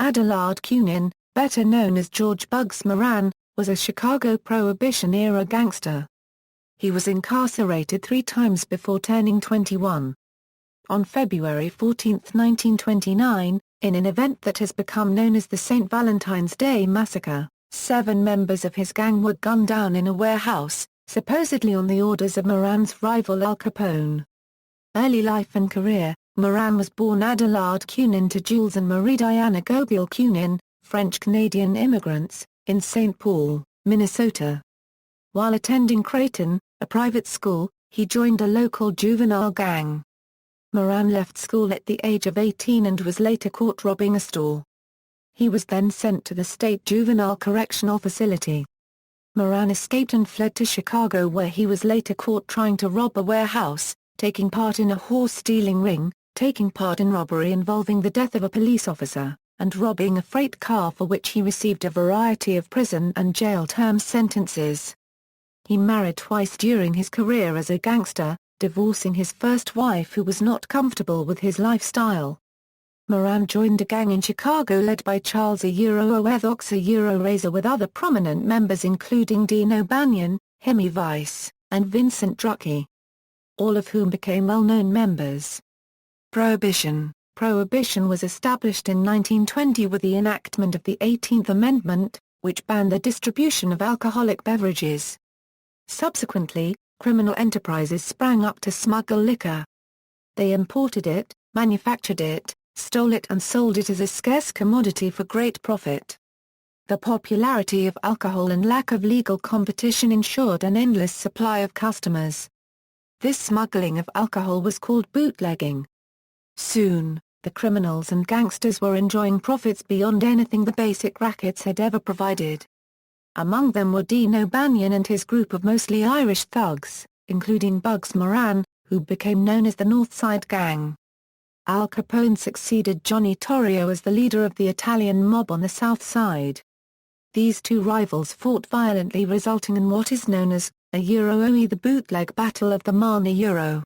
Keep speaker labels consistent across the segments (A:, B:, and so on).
A: Adelard Cunin, better known as George Bugs Moran, was a Chicago Prohibition-era gangster. He was incarcerated 3 times before turning 21. On February 14, 1929, in an event that has become known as the St. Valentine's Day Massacre, 7 members of his gang were gunned down in a warehouse, supposedly on the orders of Moran's rival Al Capone. Early life and career: Moran was born Adelard Cunin to Jules and Marie Diana Gobiel Cunin, French-Canadian immigrants, in St. Paul, Minnesota. While attending Creighton, a private school, he joined a local juvenile gang. Moran left school at the age of 18 and was later caught robbing a store. He was then sent to the State Juvenile Correctional Facility. Moran escaped and fled to Chicago, where he was later caught trying to rob a warehouse, taking part in a horse-stealing ring, taking part in robbery involving the death of a police officer, and robbing a freight car, for which he received a variety of prison and jail term sentences. He married twice during his career as a gangster, divorcing his first wife who was not comfortable with his lifestyle. Moran joined a gang in Chicago led by Charles Oethox Razor, with other prominent members including Dean O'Banion, Hemi Weiss, and Vincent Druckey, all of whom became well-known members. Prohibition was established in 1920 with the enactment of the 18th Amendment, which banned the distribution of alcoholic beverages. Subsequently, criminal enterprises sprang up to smuggle liquor. They imported it, manufactured it, stole it and sold it as a scarce commodity for great profit. The popularity of alcohol and lack of legal competition ensured an endless supply of customers. This smuggling of alcohol was called bootlegging. Soon, the criminals and gangsters were enjoying profits beyond anything the basic rackets had ever provided. Among them were Dean O'Banion and his group of mostly Irish thugs, including Bugs Moran, who became known as the North Side Gang. Al Capone succeeded Johnny Torrio as the leader of the Italian mob on the South Side. These two rivals fought violently, resulting in what is known as the bootleg battle of the Marne Euro.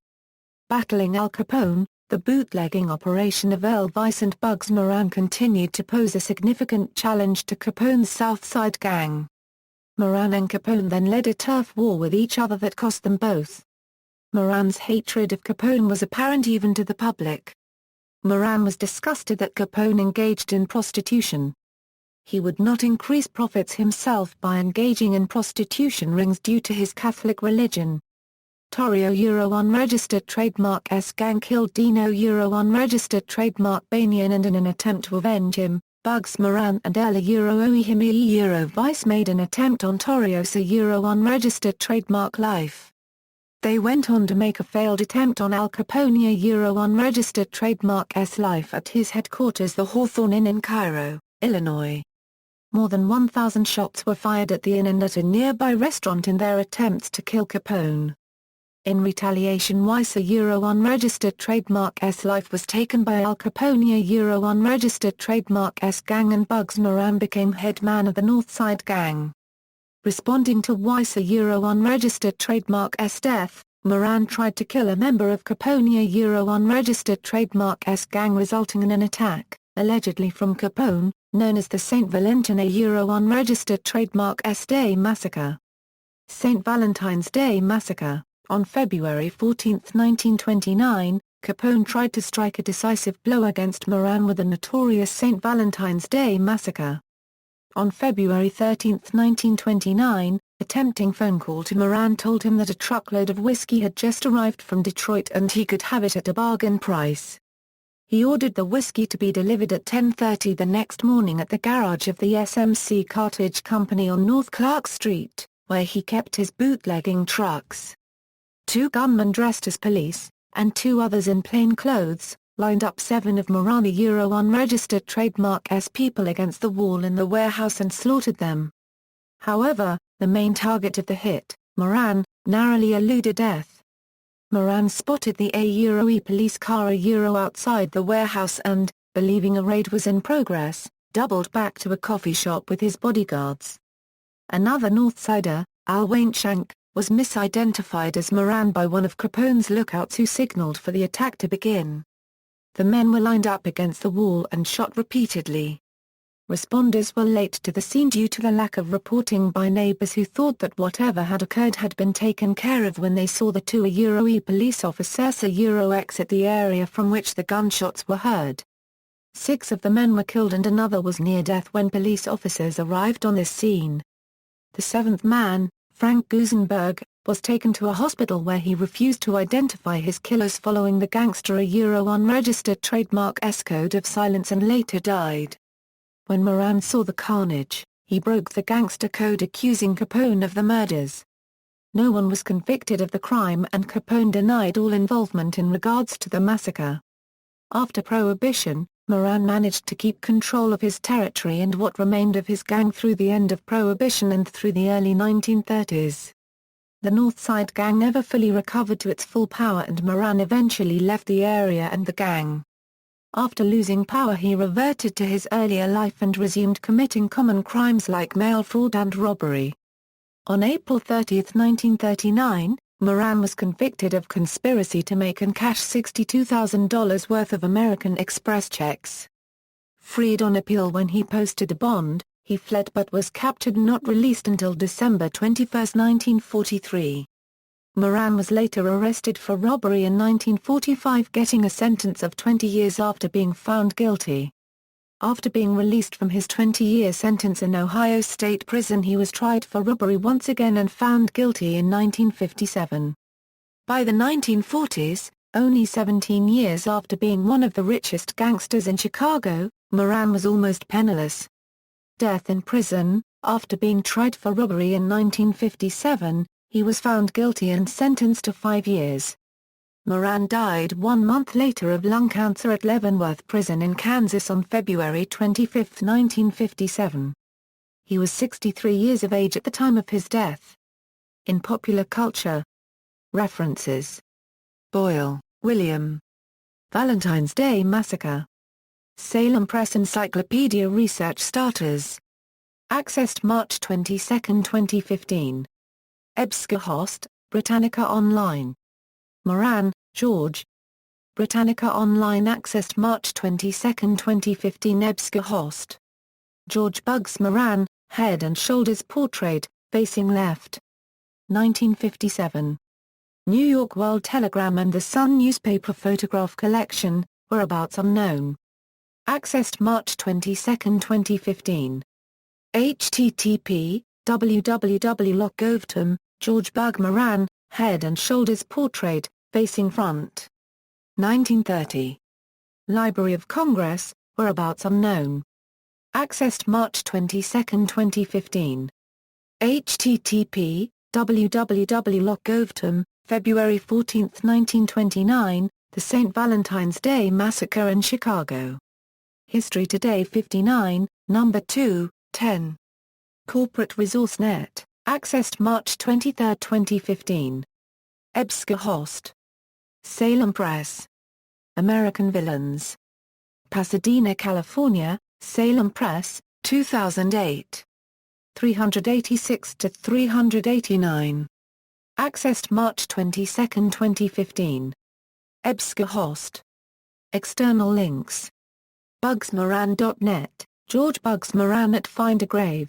A: Battling Al Capone, the bootlegging operation of Earl Weiss and Bugs Moran continued to pose a significant challenge to Capone's South Side Gang. Moran and Capone then led a turf war with each other that cost them both. Moran's hatred of Capone was apparent even to the public. Moran was disgusted that Capone engaged in prostitution. He would not increase profits himself by engaging in prostitution rings due to his Catholic religion. Torrio unregistered trademark S gang killed Dino unregistered trademark Banian, and in an attempt to avenge him, Bugs Moran and Ella Oehimi Weiss made an attempt on Torrio's unregistered trademark Life. They went on to make a failed attempt on Al Capone unregistered trademark S Life at his headquarters, the Hawthorne Inn in Cairo, Illinois. More than 1,000 shots were fired at the inn and at a nearby restaurant in their attempts to kill Capone. In retaliation, Weiss unregistered trademark S Life was taken by Al Capone unregistered trademark S gang, and Bugs Moran became head man of the North Side Gang. Responding to Weiss unregistered trademark S death, Moran tried to kill a member of Capone unregistered trademark S gang, resulting in an attack, allegedly from Capone, known as the St. Valentine unregistered trademark S Day Massacre. St. Valentine's Day Massacre. On February 14, 1929, Capone tried to strike a decisive blow against Moran with the notorious St. Valentine's Day Massacre. On February 13, 1929, a tempting phone call to Moran told him that a truckload of whiskey had just arrived from Detroit and he could have it at a bargain price. He ordered the whiskey to be delivered at 10:30 the next morning at the garage of the SMC Cartage Company on North Clark Street, where he kept his bootlegging trucks. 2 gunmen dressed as police, and 2 others in plain clothes, lined up 7 of Moran unregistered trademark S people against the wall in the warehouse and slaughtered them. However, the main target of the hit, Moran, narrowly eluded death. Moran spotted the police car outside the warehouse and, believing a raid was in progress, doubled back to a coffee shop with his bodyguards. Another Northsider, Al Wainshank, was misidentified as Moran by one of Capone's lookouts who signaled for the attack to begin. The men were lined up against the wall and shot repeatedly. Responders were late to the scene due to the lack of reporting by neighbors who thought that whatever had occurred had been taken care of when they saw the two E police officers exit the area from which the gunshots were heard. 6 of the men were killed and another was near death when police officers arrived on the scene. The 7th man, Frank Gusenberg, was taken to a hospital where he refused to identify his killers following the gangster unregistered trademark S-code of silence and later died. When Moran saw the carnage, he broke the gangster code accusing Capone of the murders. No one was convicted of the crime and Capone denied all involvement in regards to the massacre. After Prohibition, Moran managed to keep control of his territory and what remained of his gang through the end of Prohibition and through the early 1930s. The North Side gang never fully recovered to its full power and Moran eventually left the area and the gang. After losing power he reverted to his earlier life and resumed committing common crimes like mail fraud and robbery. On April 30, 1939, Moran was convicted of conspiracy to make and cash $62,000 worth of American Express checks. Freed on appeal when he posted a bond, he fled but was captured and not released until December 21, 1943. Moran was later arrested for robbery in 1945, getting a sentence of 20 years after being found guilty. After being released from his 20-year sentence in Ohio State Prison, he was tried for robbery once again and found guilty in 1957. By the 1940s, only 17 years after being one of the richest gangsters in Chicago, Moran was almost penniless. Death in prison. After being tried for robbery in 1957, he was found guilty and sentenced to 5 years. Moran died 1 month later of lung cancer at Leavenworth Prison in Kansas on February 25, 1957. He was 63 years of age at the time of his death. In popular culture. References: Boyle, William. Valentine's Day Massacre. Salem Press Encyclopedia Research Starters. Accessed March 22, 2015. Ebsgehost, Britannica Online. Moran, George. Britannica Online accessed March 22, 2015. Ebsgehost. George Bugs Moran, Head and Shoulders Portrait, Facing Left. 1957. New York World Telegram and the Sun newspaper photograph collection, Whereabouts Unknown. Accessed March 22, 2015. http www.logovtum, George Bugs Moran, Head and Shoulders Portrait, Facing Front. 1930. Library of Congress, Whereabouts Unknown. Accessed March 22, 2015. http www.logovtum, February 14, 1929, The St. Valentine's Day Massacre in Chicago. History Today 59, No. 2, 10. Corporate Resource Net, accessed March 23, 2015. Ebsgehost. Salem Press. American Villains. Pasadena, California, Salem Press, 2008. 386-389. Accessed March 22, 2015. Ebsgehost. External links. Bugsmoran.net, George Bugs Moran at Find a Grave.